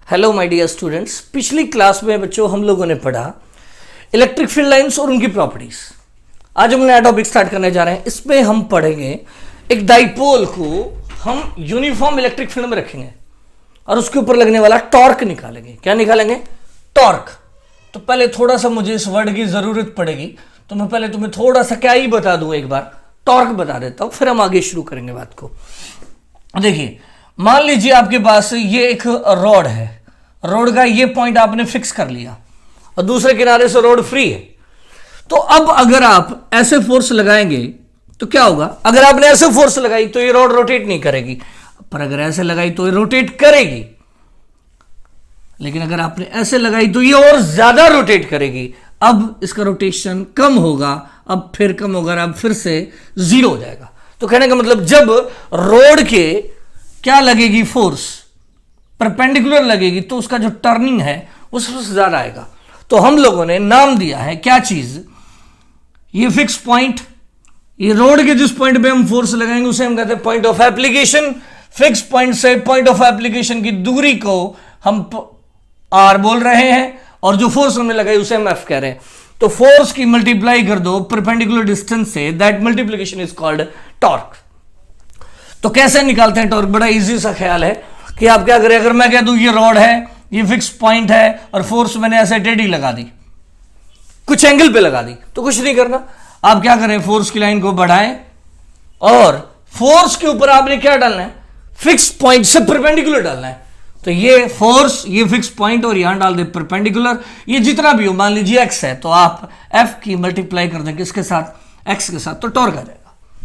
Hello my dear students, पिछली class में बच्चों हम लोगों ने पढ़ा इलेक्ट्रिक फील्ड लाइंस और उनकी प्रॉपर्टीज। आज हम नया टॉपिक स्टार्ट करने जा रहे हैं। इसमें हम पढ़ेंगे एक डाइपोल को हम यूनिफॉर्म इलेक्ट्रिक फील्ड में रखेंगे और उसके ऊपर लगने वाला टॉर्क निकालेंगे। क्या निकालेंगे? टॉर्क। तो पहले थोड़ा सा मुझे इस वर्ड की जरूरत पड़ेगी, तो मैं पहले तुम्हें थोड़ा सा क्या ही बता दूं, एक बार टॉर्क बता देता हूं, फिर हम आगे शुरू करेंगे बात को। देखिए, मान लीजिए आपके पास ये एक रॉड है, रॉड का ये पॉइंट आपने फिक्स कर लिया और दूसरे किनारे से रॉड फ्री है। तो अब अगर आप ऐसे फोर्स लगाएंगे तो क्या होगा? अगर आपने ऐसे फोर्स लगाई तो ये रॉड रोटेट नहीं करेगी, पर अगर ऐसे लगाई तो ये रोटेट करेगी। लेकिन अगर आपने ऐसे लगाई तो ये और ज्यादा रोटेट करेगी। अब इसका रोटेशन कम होगा, अब फिर कम होगा, अब फिर से जीरो हो जाएगा। तो कहने का मतलब जब रोड के क्या लगेगी फोर्स, परपेंडिकुलर लगेगी, तो उसका जो टर्निंग है वो सबसे ज्यादा आएगा। तो हम लोगों ने नाम दिया है क्या चीज, ये फिक्स पॉइंट, ये रोड के जिस पॉइंट पे हम फोर्स लगाएंगे उसे हम कहते हैं point of application. Fix point से पॉइंट ऑफ एप्लीकेशन की दूरी को हम आर बोल रहे हैं और जो फोर्स हमने लगाई उसे हम एफ कह रहे हैं। तो फोर्स की मल्टीप्लाई कर दो परपेंडिकुलर डिस्टेंस से, that multiplication is called torque. तो कैसे निकालते हैं टॉर्क? बड़ा इजी सा ख्याल है कि आप क्या करें, अगर मैं कह दूं ये रॉड है, ये फिक्स पॉइंट है और फोर्स मैंने ऐसे टेढ़ी लगा दी, कुछ एंगल पे लगा दी, तो कुछ नहीं करना। आप क्या करें, फोर्स की लाइन को बढ़ाएं और फोर्स के ऊपर आपने क्या डालना है, फिक्स पॉइंट से परपेंडिकुलर डालना है। तो ये फोर्स, ये फिक्स पॉइंट और यहां डाल दे परपेंडिकुलर, ये जितना भी हो, मान लीजिए एक्स है तो आप एफ की मल्टीप्लाई कर दें किसके साथ, एक्स के साथ, तो टॉर्क आ जाएगा।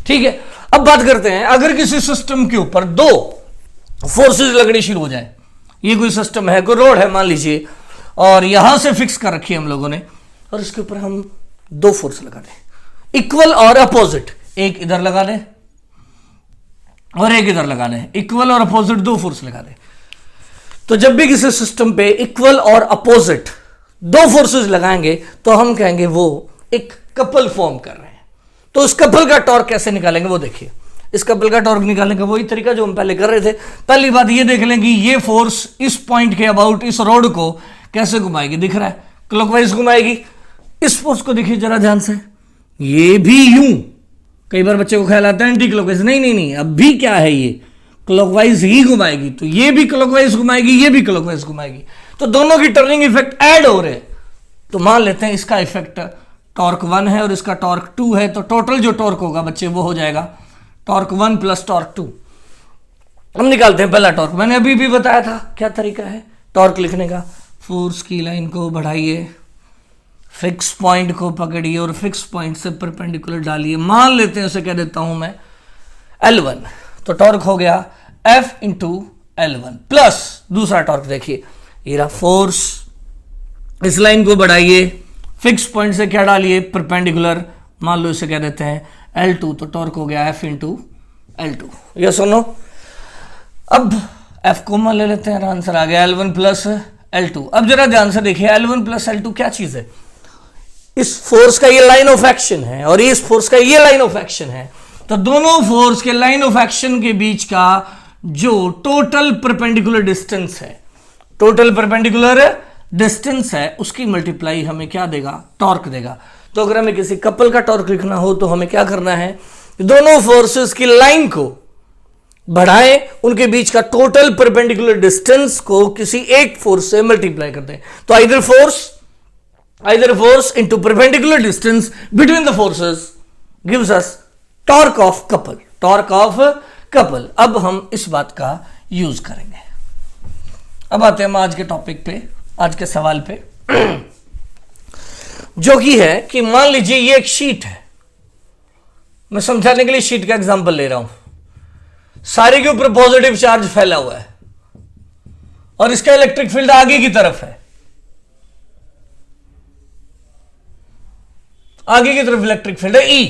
ठीक है, अब बात करते हैं अगर किसी सिस्टम के ऊपर दो फोर्सेस लगनी शुरू हो जाए। ये कोई सिस्टम है, कोई रोड है मान लीजिए, और यहां से फिक्स कर रखी है हम लोगों ने, और इसके ऊपर हम दो फोर्स लगा दें, इक्वल और अपोजिट। एक इधर लगा दें और एक इधर लगा दें, इक्वल और अपोजिट दो फोर्स लगा दें। तो जब भी किसी सिस्टम पे इक्वल और अपोजिट दो फोर्सेस लगाएंगे तो हम कहेंगे वो एक कपल फॉर्म कर रहे हैं। तो उस कपल का टॉर्क कैसे निकालेंगे वो देखिए। इस कपल का टॉर्क निकालने का वही तरीका जो हम पहले कर रहे थे। पहली बात ये देख लें कि ये फोर्स इस पॉइंट के अबाउट इस रोड को कैसे घुमाएगी, दिख रहा है, क्लॉकवाइज घुमाएगी। इस फोर्स को देखिए जरा ध्यान से, ये भी यूं, कई बार बच्चे को ख्याल आता है एंटी क्लॉकवाइज, नहीं, अब भी क्या है, ये क्लॉकवाइज ही घुमाएगी। तो ये भी क्लॉकवाइज घुमाएगी, ये भी क्लॉकवाइज घुमाएगी, तो दोनों की टर्निंग इफेक्ट ऐड हो रहे हैं। तो मान लेते हैं इसका इफेक्ट टॉर्क 1 है और इसका टॉर्क 2 है, तो टोटल जो टॉर्क होगा बच्चे वो हो जाएगा टॉर्क 1 प्लस टॉर्क 2। हम निकालते हैं पहला टॉर्क। मैंने अभी भी बताया था क्या तरीका है टॉर्क लिखने का। फोर्स की लाइन को बढ़ाइए, फिक्स पॉइंट को पकड़िए और फिक्स पॉइंट से परपेंडिकुलर डालिए। मान लेते हैं उसे कह देता हूं मैं L1, तो टॉर्क हो गया F इंटू L1 प्लस दूसरा टॉर्क देखिए, ये रहा फोर्स, इस लाइन को बढ़ाइए, फिक्स पॉइंट से क्या डालिए, परपेंडिकुलर, मान लो इसे कह देते हैं L2, तो टॉर्क हो गया F इंटू L2। ये सुनो, अब F को मान ले लेते हैं, आंसर आ गया L1 प्लस L2। अब जरा ध्यान से देखिए, L1 प्लस L2 क्या चीज है? इस फोर्स का ये लाइन ऑफ एक्शन है और इस फोर्स का ये लाइन ऑफ एक्शन है। तो दोनों फोर्स के लाइन ऑफ एक्शन के बीच का जो टोटल परपेंडिकुलर डिस्टेंस है, टोटल परपेंडिकुलर डिस्टेंस है, उसकी मल्टीप्लाई हमें क्या देगा, टॉर्क देगा। तो अगर हमें किसी कपल का टॉर्क लिखना हो तो हमें क्या करना है, दोनों फोर्सेस की लाइन को बढ़ाएं, उनके बीच का टोटल परपेंडिकुलर डिस्टेंस को किसी एक फोर्स से मल्टीप्लाई कर दें। तो either force into perpendicular distance between the forces gives us torque of couple, torque of couple. अब हम इस बात का यूज करेंगे। अब आते हैं हम आज के टॉपिक पे, आज के सवाल पे, जो कि है कि मान लीजिए ये एक शीट है, मैं समझाने के लिए शीट का एग्जांपल ले रहा हूं। सारे के ऊपर पॉजिटिव चार्ज फैला हुआ है और इसका इलेक्ट्रिक फील्ड आगे की तरफ है, आगे की तरफ इलेक्ट्रिक फील्ड है E।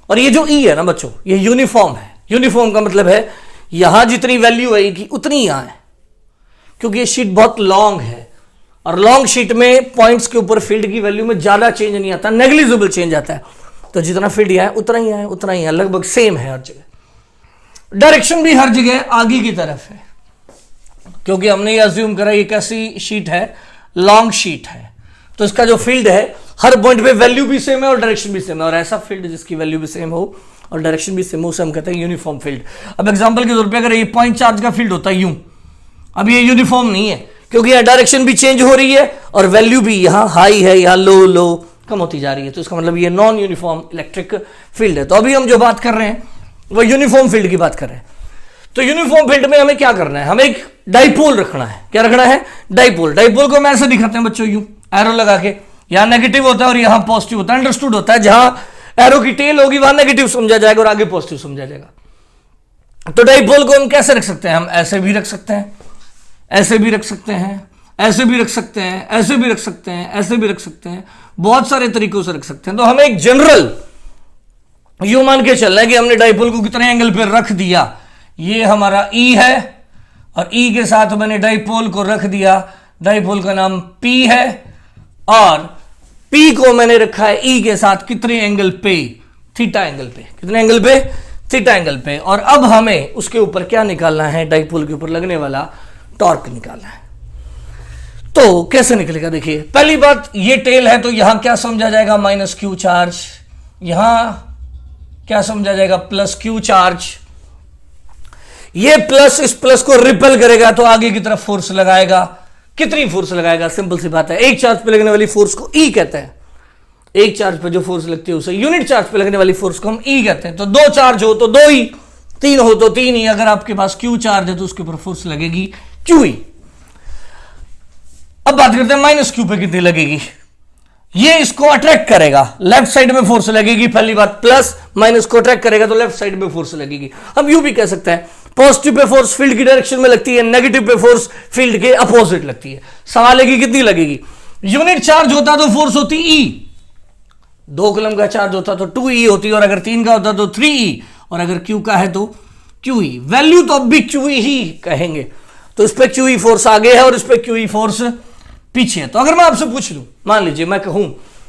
और ये जो E है ना बच्चों, ये यूनिफॉर्म है। यूनिफॉर्म का मतलब है यहां जितनी वैल्यू आएगी उतनी यहां है, क्योंकि ये शीट बहुत लॉन्ग है और लॉन्ग शीट में पॉइंट्स के ऊपर फील्ड की वैल्यू में ज्यादा चेंज नहीं आता, नेग्लिजिबल चेंज आता है। तो जितना फील्ड यहाँ है उतना ही है, उतना ही है, लगभग सेम है हर जगह। डायरेक्शन भी हर जगह आगे की तरफ है। क्योंकि हमने ये अज्यूम करा ये कैसी शीट है, लॉन्ग शीट है, तो इसका जो फील्ड है हर पॉइंट पे वैल्यू भी सेम है और डायरेक्शन भी सेम है, और ऐसा फील्ड जिसकी वैल्यू भी सेम हो और डायरेक्शन भी सेम हो उसे हम कहते हैं यूनिफॉर्म फील्ड। अब एग्जांपल के तौर पे अगर ये पॉइंट चार्ज का फील्ड होता है यूं, अब ये यूनिफॉर्म नहीं है क्योंकि यहाँ डायरेक्शन भी चेंज हो रही है और वैल्यू भी यहाँ हाई है, यहाँ लो लो कम होती जा रही है, तो इसका मतलब ये नॉन यूनिफॉर्म इलेक्ट्रिक फील्ड है। तो अभी हम जो बात कर रहे हैं वो यूनिफॉर्म फील्ड की बात कर रहे हैं। तो यूनिफॉर्म फील्ड में हमें क्या करना है, हमें एक डाइपोल रखना है। क्या रखना है? डाइपोल। डाइपोल को हम ऐसे दिखाते हैं बच्चों, यूं एरो लगा के, यहां नेगेटिव होता है और यहां पॉजिटिव होता है। अंडरस्टूड होता है, जहां एरो की टेल होगी वहां नेगेटिव समझा जाएगा और आगे पॉजिटिव समझा जाएगा। तो डाइपोल को हम कैसे रख सकते हैं? हम ऐसे भी रख सकते हैं, ऐसे भी रख सकते हैं, ऐसे भी रख सकते हैं, ऐसे भी रख सकते हैं, ऐसे भी रख सकते हैं, बहुत सारे तरीकों से रख सकते हैं। तो हमें एक जनरल यूं मान के चलना है कि हमने डाइपोल को कितने एंगल पे रख दिया, ये हमारा ई है और ई के साथ मैंने डाइपोल को रख दिया, डाइपोल का नाम पी है और पी को मैंने रखा है ई के साथ कितने एंगल पे? थीटा एंगल पे। कितने एंगल पे? थीटा एंगल पे। और अब हमें उसके ऊपर क्या निकालना है? डाइपोल के ऊपर लगने वाला टॉर्क निकालना है। तो कैसे निकलेगा? देखिए, पहली बात ये टेल है तो यहां क्या समझा जाएगा? Minus Q charge. यहां क्या समझा जाएगा? Plus Q charge. ये प्लस इस प्लस को रिपेल करेगा तो आगे की तरफ फोर्स लगाएगा। कितनी फोर्स लगाएगा? सिंपल सी बात है, एक चार्ज पे लगने वाली फोर्स को ई कहते हैं। एक चार्ज पे जो फोर्स लगती है उसे यूनिट चार्ज पे लगने वाली फोर्स को हम ई कहते हैं। तो दो चार्ज हो तो दो ई, तीन हो तो तीन ही। अगर आपके पास क्यू चार्ज है तो उसके ऊपर फोर्स लगेगी क्यू ई। अब बात करते हैं माइनस क्यू पे कितनी लगेगी। ये इसको अट्रैक्ट करेगा, लेफ्ट साइड में फोर्स लगेगी। पहली बात, प्लस माइनस को अट्रैक्ट करेगा तो लेफ्ट साइड में फोर्स लगेगी। हम यूं भी कह सकते हैं, पॉजिटिव पे फोर्स फील्ड की डायरेक्शन में लगती है, नेगेटिव पे फोर्स फील्ड के अपोजिट लगती है। सवाल है कि कितनी लगेगी। यूनिट चार्ज होता तो फोर्स होती ई, 2 कूलम का चार्ज होता तो 2e होती, और अगर 3 का होता तो 3e, और अगर q का है तो qe। वैल्यू तो अब भी qe ही कहेंगे। तो इस पे qe फोर्स आगे है और इस पे qe फोर्स पीछे है। तो अगर मैं आपसे पूछ लूं, मान लीजिए मैं कहूं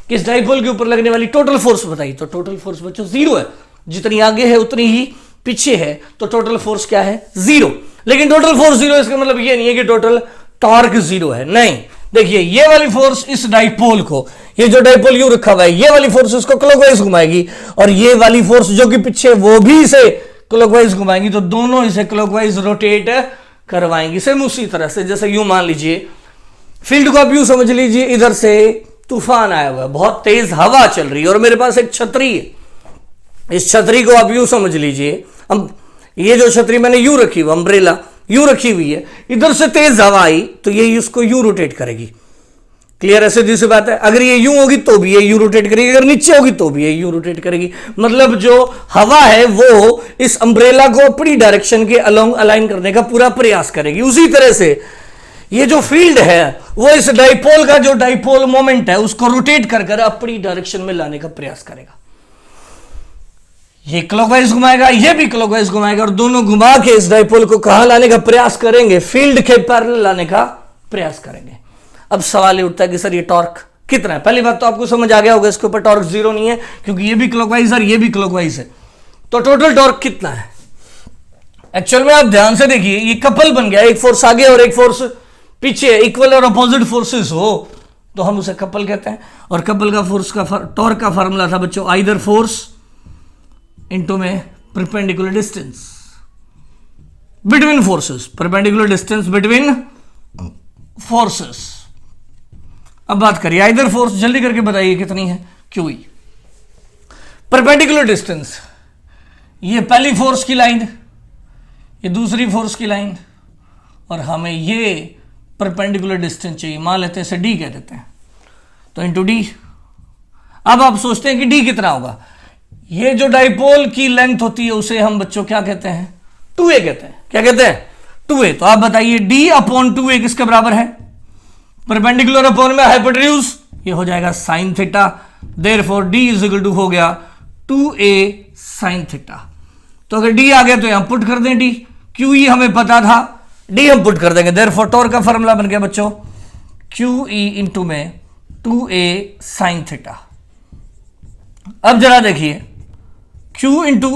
कि इस डाइपोल के ऊपर लगने वाली टोटल फोर्स बताइए, तो टोटल फोर्स बच्चों 0 है। जितनी आगे है उतनी ही पीछे है, तो टोटल फोर्स क्या है? 0। लेकिन टोटल फोर्स 0 इसका मतलब ये नहीं है कि टोटल टॉर्क 0 है, नहीं। देखिए, ये वाली फोर्स इस डाइपोल को, ये जो डाइपोल यूं रखा हुआ है, ये वाली फोर्स इसको क्लॉकवाइज घुमाएगी, और ये वाली फोर्स जो कि पीछे वो भी इसे क्लॉकवाइज घुमाएगी। तो दोनों इसे क्लॉकवाइज रोटेट करवाएंगी। सेम उसी तरह से जैसे यूं मान लीजिए, फील्ड को आप यूं समझ लीजिए, इधर से तूफान आया हुआ है, बहुत तेज हवा चल रही है और मेरे पास एक छतरी है। इस छतरी को आप यूं समझ लीजिए, हम ये जो छतरी मैंने यूं रखी हुई, अम्ब्रेला यूं रखी हुई है, इधर से तेज हवा आई तो ये इसको यूं रोटेट करेगी। क्लियर है? सीधी सी बात है। अगर ये यूं होगी तो भी ये यूं रोटेट करेगी, अगर नीचे होगी तो भी ये यूं रोटेट करेगी। मतलब जो हवा है वो इस अम्ब्रेला को अपनी डायरेक्शन के अलोंग अलाइन करने का पूरा प्रयास करेगी। उसी तरह से ये जो फील्ड है वो इस डाइपोल का जो डाइपोल मोमेंट है उसको रोटेट कर कर अपनी डायरेक्शन में लाने का प्रयास करेगा। ये क्लॉकवाइज घुमाएगा, ये भी क्लॉकवाइज घुमाएगा, और दोनों घुमा के इस डाइपोल को कहां लाने का प्रयास करेंगे? फील्ड के पैरेलल लाने का प्रयास करेंगे। अब सवाल ये उठता है कि सर ये टॉर्क कितना है? पहली बात तो आपको समझ आ गया होगा, इसके ऊपर टॉर्क 0 नहीं है क्योंकि ये भी क्लॉकवाइज और ये भी क्लॉकवाइज है। तो टोटल टॉर्क कितना है? एक्चुअल में आप ध्यान से देखिए, ये कपल बन गया, एक फोर्स आगे और एक फोर्स पीछे, इक्वल और अपोजिट फोर्सेस हो तो हम उसे कपल कहते हैं। और कपल का फोर्स का टॉर्क का फार्मूला था बच्चों, आइदर फोर्स इनटू में perpendicular distance between forces, perpendicular distance between forces. अब बात करिए आइदर फोर्स, जल्दी करके बताइए कितनी है? QE। परपेंडिकुलर डिस्टेंस, ये पहली फोर्स की लाइन, ये दूसरी फोर्स की लाइन, और हमें ये परपेंडिकुलर डिस्टेंस चाहिए, मान लेते हैं इसे D कह देते हैं, तो इंटू D। अब आप सोचते हैं कि D कितना होगा? ये जो डाइपोल की लेंथ होती है उसे हम बच्चों क्या कहते हैं? 2a कहते हैं। क्या कहते हैं? 2a। तो आप बताइए D अपॉन 2a किसके बराबर है? परपेंडिकुलर अपॉन में हाइपोटेन्यूज, ये हो जाएगा sine theta. Therefore D is equal to हो गया 2a साइन थीटा। तो अगर D आ गया तो यहां पुट कर दें D, QE हमें पता था, D हम पुट कर देंगे। देयरफॉर टॉर्क का फॉर्मूला बन गया बच्चों QE इंटू में 2a साइन थीटा। अब जरा देखिए, Q इंटू,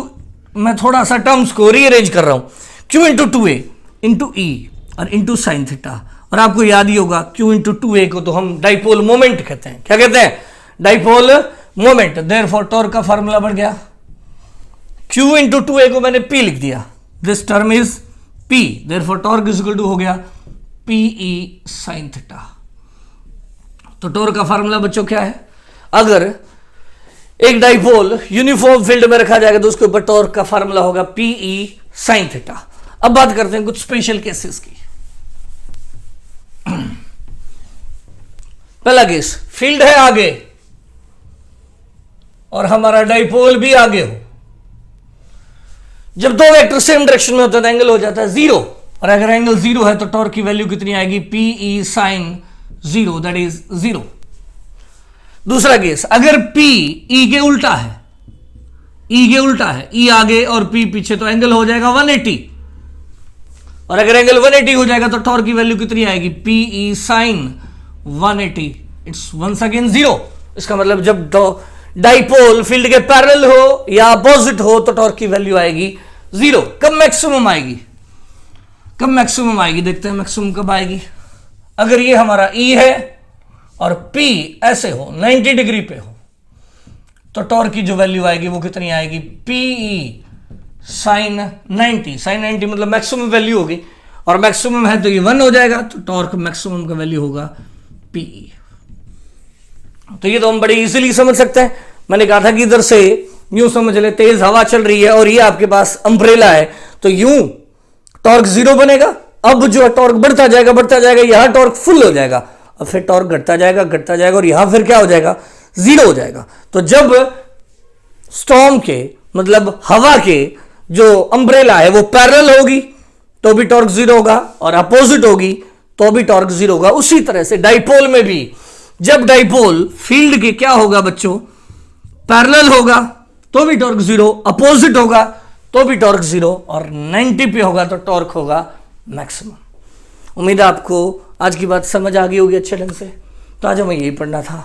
मैं थोड़ा सा टर्म्स को रीअरेंज कर रहा हूं, Q into 2a into E और इंटू साइन थीटा। और आपको याद ही होगा Q इंटू 2a को तो हम डाइपोल मोमेंट कहते हैं। क्या कहते हैं? Dipole moment. देयरफॉर टॉर्क का फार्मूला बढ़ गया, Q इंटू 2a को मैंने P लिख दिया, this term is P, therefore torque is equal to हो गया PE साइन थीटा। तो टॉर्क का फार्मूला बच्चों क्या है? अगर एक डाइपोल यूनिफॉर्म फील्ड में रखा जाएगा तो उसके ऊपर टॉर्क का फार्मूला होगा PE साइन थीटा। अब बात करते हैं कुछ स्पेशल केसेस की। पहला केस, फील्ड है आगे और हमारा डाइपोल भी आगे हो। जब दो वेक्टर सेम डायरेक्शन में होते हैं तो एंगल हो जाता है 0, और अगर एंगल 0 है तो टॉर्क की वैल्यू कितनी आएगी? PE sine 0, that is 0। दूसरा केस, अगर P E के उल्टा है, E के उल्टा है, E आगे और P पीछे, तो एंगल हो जाएगा 180, और अगर एंगल 180 हो जाएगा तो टॉर्क की वैल्यू कितनी आएगी? PE sine 180, it's once again 0। इसका मतलब जब डाइपोल फील्ड के पैरेलल हो या अपोजिट हो तो टॉर्क की वैल्यू आएगी 0। कब मैक्सिमम आएगी? कब मैक्सिमम आएगी? देखते हैं मैक्सिमम कब आएगी। अगर ये हमारा E है और P ऐसे हो 90 डिग्री पे हो तो टॉर्क की जो वैल्यू आएगी वो कितनी आएगी? PE sign 90। साइन 90 मतलब मैक्सिमम वैल्यू होगी, और मैक्सिमम है तो ये 1 हो जाएगा, तो टॉर्क मैक्सिमम का वैल्यू होगा PE। तो ये तो हम बड़े इजीली समझ सकते हैं। मैंने कहा था कि इधर से यूं समझ ले, तेज हवा चल रही है और ये आपके पास अम्ब्रेला है, तो यूं टॉर्क 0 बनेगा। अब जो टॉर्क बढ़ता जाएगा, यहां टॉर्क फुल हो जाएगा, और फिर टॉर्क घटता जाएगा और यहां फिर क्या हो जाएगा? 0 हो जाएगा। तो जब स्टॉर्म के मतलब हवा के जो अम्ब्रेला है वो पैरेलल होगी तो भी टॉर्क 0 होगा, और अपोजिट होगी तो भी टॉर्क 0 होगा। उसी तरह से डाइपोल में भी जब डाइपोल फील्ड के क्या होगा बच्चों? पैरेलल होगा तो भी टॉर्क 0, अपोजिट होगा तो भी टॉर्क 0, और 90 पे होगा तो टॉर्क होगा मैक्सिमम। उम्मीद है आपको आज की बात समझ आ गई होगी अच्छे ढंग से। तो आज हमें यही पढ़ना था।